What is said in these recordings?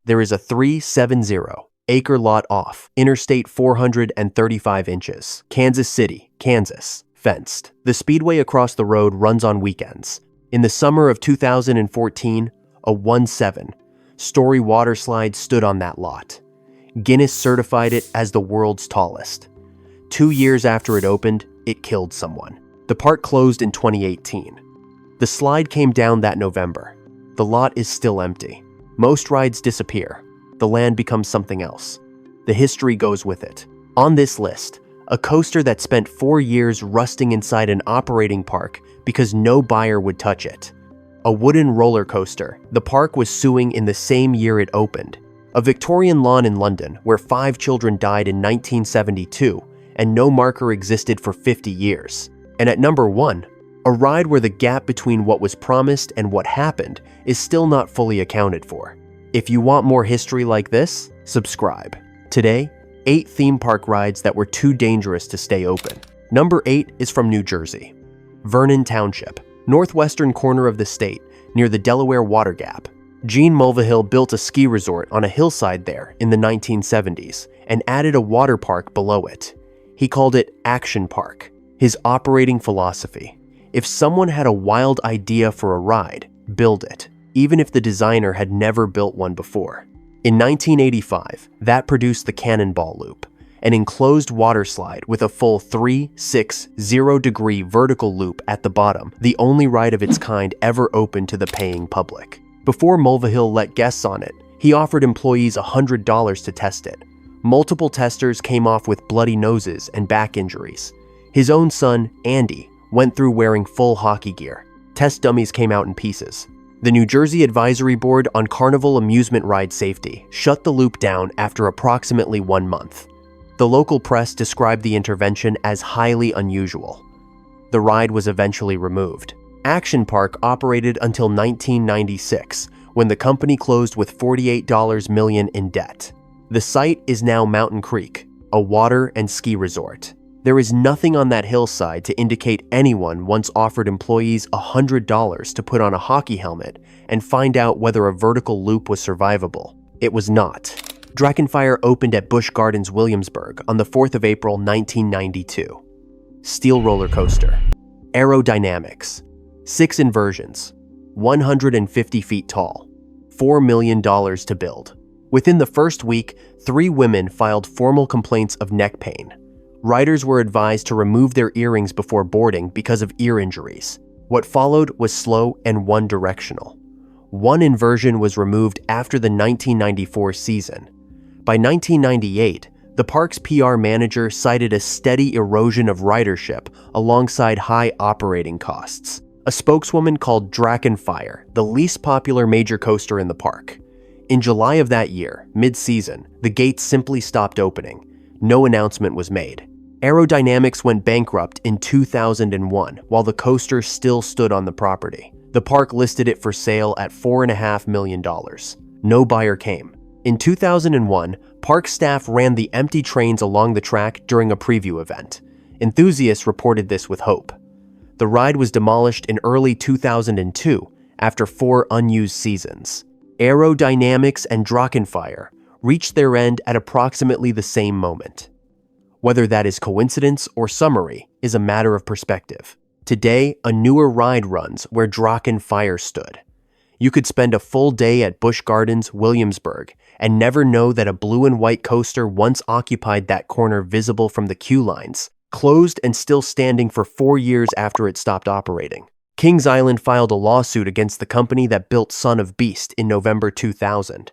There is a 370-acre lot off Interstate 435 inches, Kansas City, Kansas, fenced. The speedway across the road runs on weekends. In the summer of 2014, a 17-story water slide stood on that lot. Guinness certified it as the world's tallest. 2 years after it opened, it killed someone. The park closed in 2018. The slide came down that November. The lot is still empty. Most rides disappear. The land becomes something else. The history goes with it. On this list, a coaster that spent 4 years rusting inside an operating park because no buyer would touch it. A wooden roller coaster the park was suing in the same year it opened. A Victorian lawn in London where 5 children died in 1972 and no marker existed for 50 years. And at number 1, a ride where the gap between what was promised and what happened is still not fully accounted for. If you want more history like this, subscribe. Today, 8 theme park rides that were too dangerous to stay open. Number 8 is from New Jersey. Vernon Township, northwestern corner of the state, near the Delaware Water Gap. Gene Mulvihill built a ski resort on a hillside there in the 1970s and added a water park below it. He called it Action Park. His operating philosophy: if someone had a wild idea for a ride, build it, even if the designer had never built one before. In 1985, that produced the Cannonball Loop, an enclosed water slide with a full 360-degree vertical loop at the bottom, the only ride of its kind ever open to the paying public. Before Mulvihill let guests on it, he offered employees $100 to test it. Multiple testers came off with bloody noses and back injuries. His own son, Andy, went through wearing full hockey gear. Test dummies came out in pieces. The New Jersey Advisory Board on Carnival Amusement Ride Safety shut the loop down after approximately 1 month. The local press described the intervention as highly unusual. The ride was eventually removed. Action Park operated until 1996, when the company closed with $48 million in debt. The site is now Mountain Creek, a water and ski resort. There is nothing on that hillside to indicate anyone once offered employees $100 to put on a hockey helmet and find out whether a vertical loop was survivable. It was not. Drachen Fire opened at Busch Gardens, Williamsburg on the 4th of April, 1992. Steel roller coaster. Aerodynamics. 6 inversions. 150 feet tall. $4 million to build. Within the first week, 3 women filed formal complaints of neck pain. Riders were advised to remove their earrings before boarding because of ear injuries. What followed was slow and one-directional. 1 inversion was removed after the 1994 season. By 1998, the park's PR manager cited a steady erosion of ridership alongside high operating costs. A spokeswoman called Drachen Fire the least popular major coaster in the park. In July of that year, mid-season, the gates simply stopped opening. No announcement was made. Aerodynamics went bankrupt in 2001 while the coaster still stood on the property. The park listed it for sale at $4.5 million. No buyer came. In 2001, park staff ran the empty trains along the track during a preview event. Enthusiasts reported this with hope. The ride was demolished in early 2002 after 4 unused seasons. Aerodynamics and Drachen Fire reached their end at approximately the same moment. Whether that is coincidence or summary is a matter of perspective. Today, a newer ride runs where Drachen Fire stood. You could spend a full day at Busch Gardens, Williamsburg, and never know that a blue and white coaster once occupied that corner visible from the queue lines, closed and still standing for 4 years after it stopped operating. Kings Island filed a lawsuit against the company that built Son of Beast in November 2000.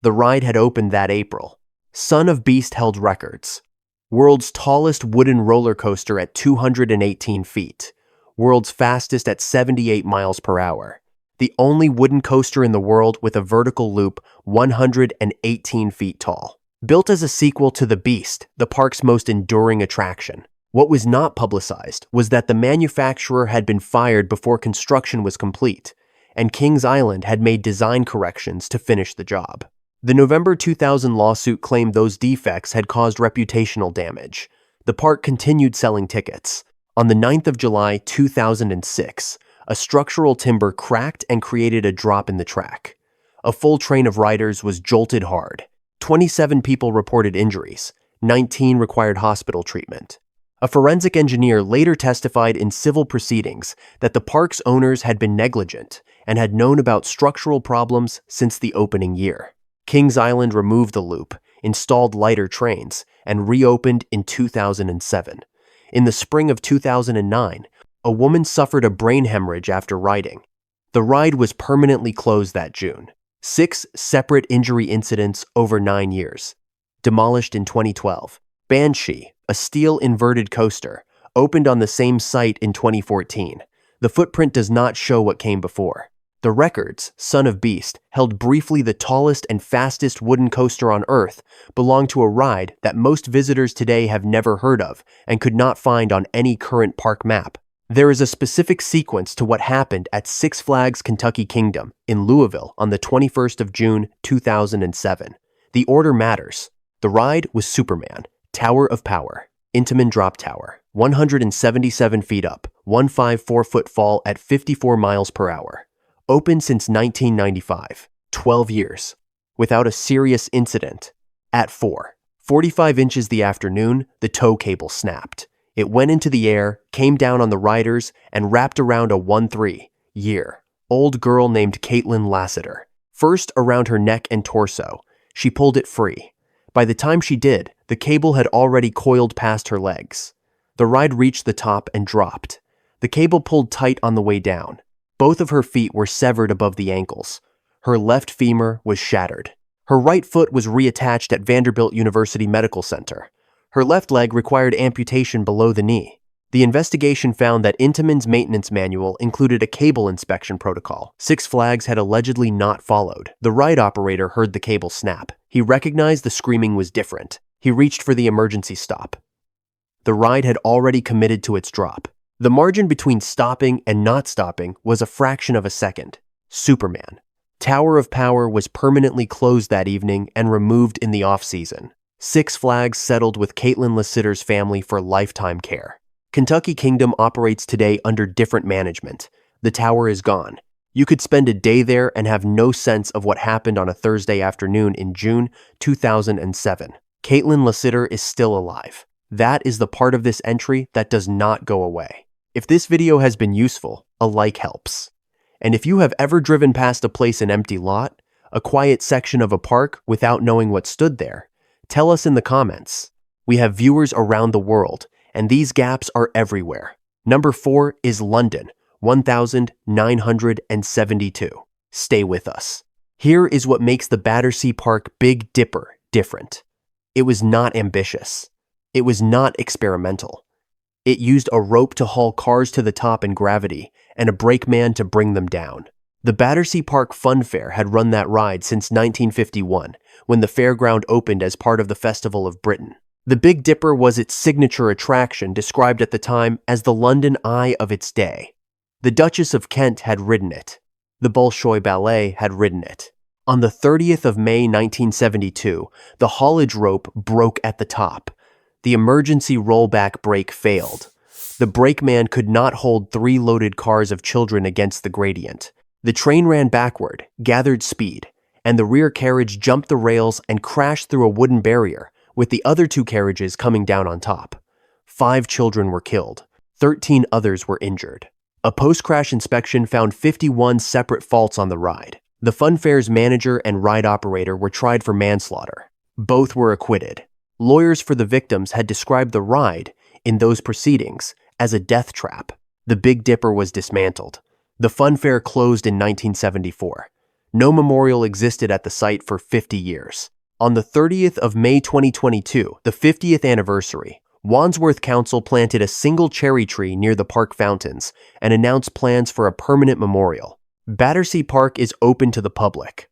The ride had opened that April. Son of Beast held records. World's tallest wooden roller coaster at 218 feet. World's fastest at 78 miles per hour. The only wooden coaster in the world with a vertical loop 118 feet tall. Built as a sequel to The Beast, the park's most enduring attraction. What was not publicized was that the manufacturer had been fired before construction was complete, and Kings Island had made design corrections to finish the job. The November 2000 lawsuit claimed those defects had caused reputational damage. The park continued selling tickets. On the 9th of July 2006, a structural timber cracked and created a drop in the track. A full train of riders was jolted hard. 27 people reported injuries. 19 required hospital treatment. A forensic engineer later testified in civil proceedings that the park's owners had been negligent and had known about structural problems since the opening year. Kings Island removed the loop, installed lighter trains, and reopened in 2007. In the spring of 2009, a woman suffered a brain hemorrhage after riding. The ride was permanently closed that June. 6 separate injury incidents over 9 years. Demolished in 2012. Banshee, a steel inverted coaster, opened on the same site in 2014. The footprint does not show what came before. The Records, Son of Beast, held briefly the tallest and fastest wooden coaster on Earth, belonged to a ride that most visitors today have never heard of and could not find on any current park map. There is a specific sequence to what happened at Six Flags Kentucky Kingdom in Louisville on the 21st of June, 2007. The order matters. The ride was Superman, Tower of Power, Intamin Drop Tower, 177 feet up, 154-foot fall at 54 miles per hour. Open since 1995, 12 years, without a serious incident. At 4:45 inches the afternoon, the tow cable snapped. It went into the air, came down on the riders, and wrapped around a 13-year-old girl named Caitlin Lassiter. First around her neck and torso. She pulled it free. By the time she did, the cable had already coiled past her legs. The ride reached the top and dropped. The cable pulled tight on the way down. Both of her feet were severed above the ankles. Her left femur was shattered. Her right foot was reattached at Vanderbilt University Medical Center. Her left leg required amputation below the knee. The investigation found that Intamin's maintenance manual included a cable inspection protocol Six Flags had allegedly not followed. The ride operator heard the cable snap. He recognized the screaming was different. He reached for the emergency stop. The ride had already committed to its drop. The margin between stopping and not stopping was a fraction of a second. Superman. Tower of Power was permanently closed that evening and removed in the off-season. Six Flags settled with Caitlin Lassiter's family for lifetime care. Kentucky Kingdom operates today under different management. The tower is gone. You could spend a day there and have no sense of what happened on a Thursday afternoon in June 2007. Caitlin Lassiter is still alive. That is the part of this entry that does not go away. If this video has been useful, a like helps. And if you have ever driven past a place an empty lot, a quiet section of a park without knowing what stood there, tell us in the comments. We have viewers around the world, and these gaps are everywhere. Number 4 is London, 1972. Stay with us. Here is what makes the Battersea Park Big Dipper different. It was not ambitious. It was not experimental. It used a rope to haul cars to the top in gravity and a brakeman to bring them down. The Battersea Park Fun Fair had run that ride since 1951, when the fairground opened as part of the Festival of Britain. The Big Dipper was its signature attraction, described at the time as the London Eye of its day. The Duchess of Kent had ridden it. The Bolshoi Ballet had ridden it. On the 30th of May 1972, the haulage rope broke at the top. The emergency rollback brake failed. The brakeman could not hold 3 loaded cars of children against the gradient. The train ran backward, gathered speed, and the rear carriage jumped the rails and crashed through a wooden barrier, with the other 2 carriages coming down on top. 5 children were killed. 13 others were injured. A post-crash inspection found 51 separate faults on the ride. The Fun Fair's manager and ride operator were tried for manslaughter. Both were acquitted. Lawyers for the victims had described the ride, in those proceedings, as a death trap. The Big Dipper was dismantled. The Fun Fair closed in 1974. No memorial existed at the site for 50 years. On the 30th of May 2022, the 50th anniversary, Wandsworth Council planted a single cherry tree near the park fountains and announced plans for a permanent memorial. Battersea Park is open to the public.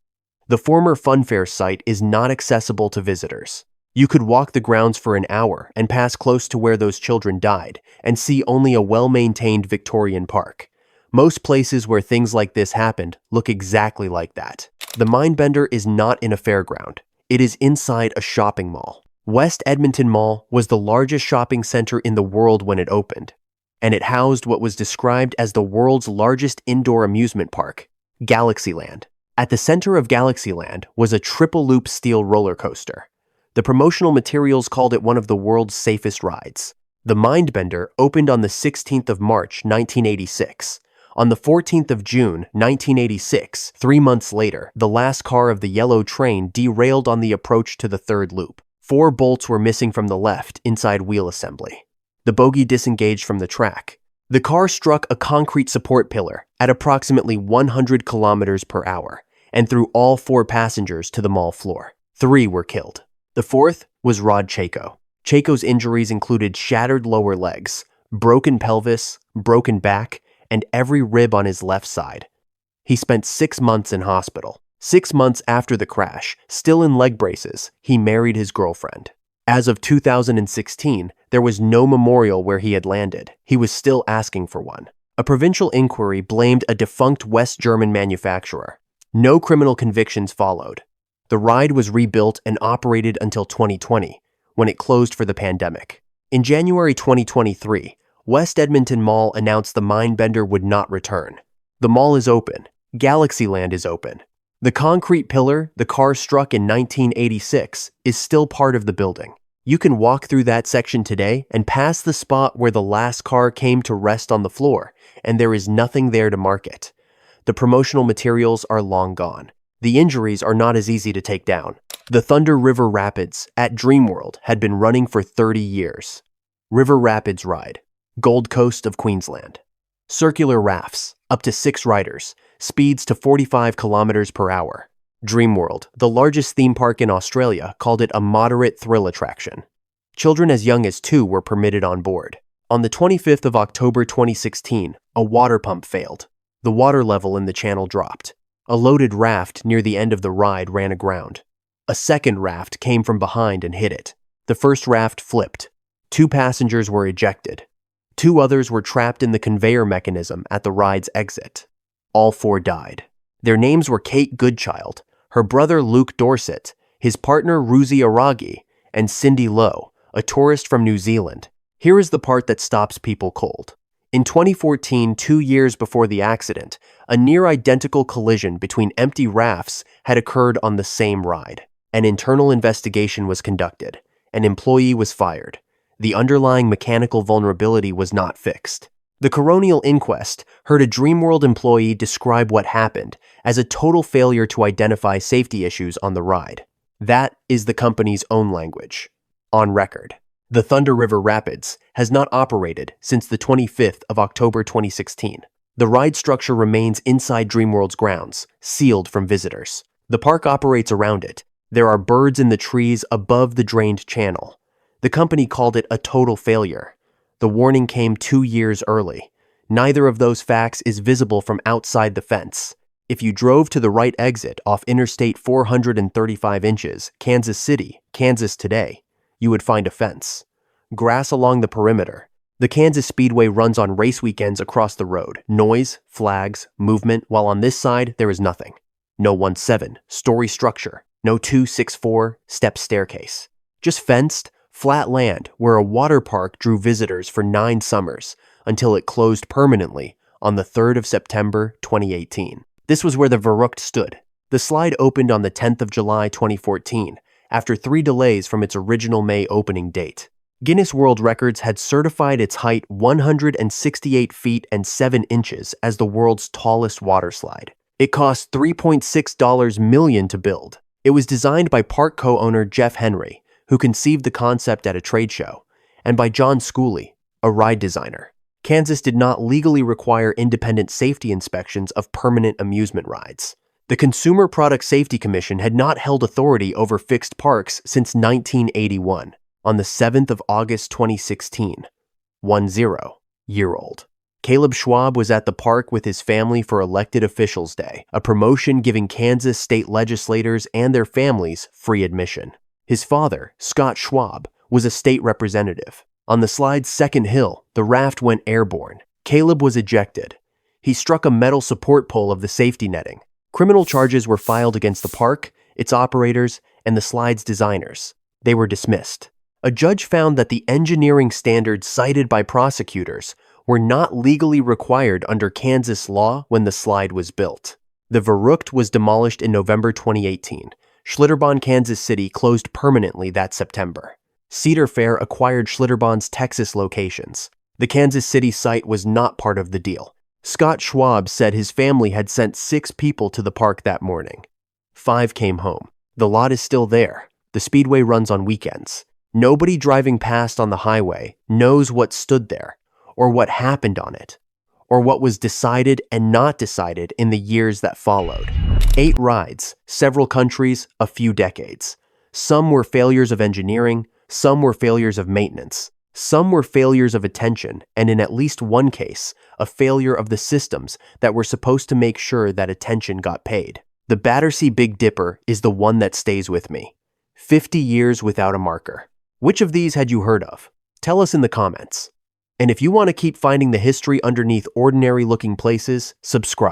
The former Fun Fair site is not accessible to visitors. You could walk the grounds for an hour and pass close to where those children died and see only a well-maintained Victorian park. Most places where things like this happened look exactly like that. The Mindbender is not in a fairground. It is inside a shopping mall. West Edmonton Mall was the largest shopping center in the world when it opened, and it housed what was described as the world's largest indoor amusement park, Galaxyland. At the center of Galaxyland was a triple-loop steel roller coaster. The promotional materials called it one of the world's safest rides. The Mindbender opened on the 16th of March, 1986. On the 14th of June, 1986, 3 months later, the last car of the yellow train derailed on the approach to the third loop. 4 bolts were missing from the left inside wheel assembly. The bogie disengaged from the track. The car struck a concrete support pillar at approximately 100 kilometers per hour and threw all 4 passengers to the mall floor. 3 were killed. The 4th was Rod Chaco. Chaco's injuries included shattered lower legs, broken pelvis, broken back, and every rib on his left side. He spent 6 months in hospital. 6 months after the crash, still in leg braces, he married his girlfriend. As of 2016, there was no memorial where he had landed. He was still asking for one. A provincial inquiry blamed a defunct West German manufacturer. No criminal convictions followed. The ride was rebuilt and operated until 2020, when it closed for the pandemic. In January 2023, West Edmonton Mall announced the Mindbender would not return. The mall is open. Galaxyland is open. The concrete pillar the car struck in 1986 is still part of the building. You can walk through that section today and pass the spot where the last car came to rest on the floor, and there is nothing there to mark it. The promotional materials are long gone. The injuries are not as easy to take down. The Thunder River Rapids at Dreamworld had been running for 30 years. River Rapids Ride, Gold Coast of Queensland. Circular rafts, up to 6 riders, speeds to 45 kilometers per hour. Dreamworld, the largest theme park in Australia, called it a moderate thrill attraction. Children as young as 2 were permitted on board. On the 25th of October 2016, a water pump failed. The water level in the channel dropped. A loaded raft near the end of the ride ran aground. A second raft came from behind and hit it. The first raft flipped. 2 passengers were ejected. 2 others were trapped in the conveyor mechanism at the ride's exit. All 4 died. Their names were Kate Goodchild, her brother Luke Dorset, his partner Ruzi Aragi, and Cindy Lowe, a tourist from New Zealand. Here is the part that stops people cold. In 2014, 2 years before the accident, a near-identical collision between empty rafts had occurred on the same ride. An internal investigation was conducted. An employee was fired. The underlying mechanical vulnerability was not fixed. The coronial inquest heard a Dreamworld employee describe what happened as a total failure to identify safety issues on the ride. That is the company's own language. On record. The Thunder River Rapids has not operated since the 25th of October 2016. The ride structure remains inside Dreamworld's grounds, sealed from visitors. The park operates around it. There are birds in the trees above the drained channel. The company called it a total failure. The warning came 2 years early. Neither of those facts is visible from outside the fence. If you drove to the right exit off Interstate 435 inches, Kansas City, Kansas today, you would find a fence. Grass along the perimeter. The Kansas Speedway runs on race weekends across the road. Noise, flags, movement, while on this side there is nothing. No 17-story structure. No 264-step staircase. Just fenced, flat land where a water park drew visitors for 9 summers until it closed permanently on the 3rd of September 2018. This was where the Verrückt stood. The slide opened on the 10th of July 2014 after 3 delays from its original May opening date. Guinness World Records had certified its height 168 feet and 7 inches as the world's tallest water slide. It cost $3.6 million to build. It was designed by park co-owner Jeff Henry, who conceived the concept at a trade show, and by John Schooley, a ride designer. Kansas did not legally require independent safety inspections of permanent amusement rides. The Consumer Product Safety Commission had not held authority over fixed parks since 1981. On the 7th of August 2016, 10-year-old. Caleb Schwab was at the park with his family for Elected Officials Day, a promotion giving Kansas state legislators and their families free admission. His father, Scott Schwab, was a state representative. On the slide's second hill, the raft went airborne. Caleb was ejected. He struck a metal support pole of the safety netting. Criminal charges were filed against the park, its operators, and the slide's designers. They were dismissed. A judge found that the engineering standards cited by prosecutors were not legally required under Kansas law when the slide was built. The Verrückt was demolished in November 2018. Schlitterbahn, Kansas City closed permanently that September. Cedar Fair acquired Schlitterbahn's Texas locations. The Kansas City site was not part of the deal. Scott Schwab said his family had sent 6 people to the park that morning. 5 came home. The lot is still there. The speedway runs on weekends. Nobody driving past on the highway knows what stood there, or what happened on it, or what was decided and not decided in the years that followed. 8 rides, several countries, a few decades. Some were failures of engineering, some were failures of maintenance, some were failures of attention, and in at least one case, a failure of the systems that were supposed to make sure that attention got paid. The Battersea Big Dipper is the one that stays with me. 50 years without a marker. Which of these had you heard of? Tell us in the comments. And if you want to keep finding the history underneath ordinary-looking places, subscribe.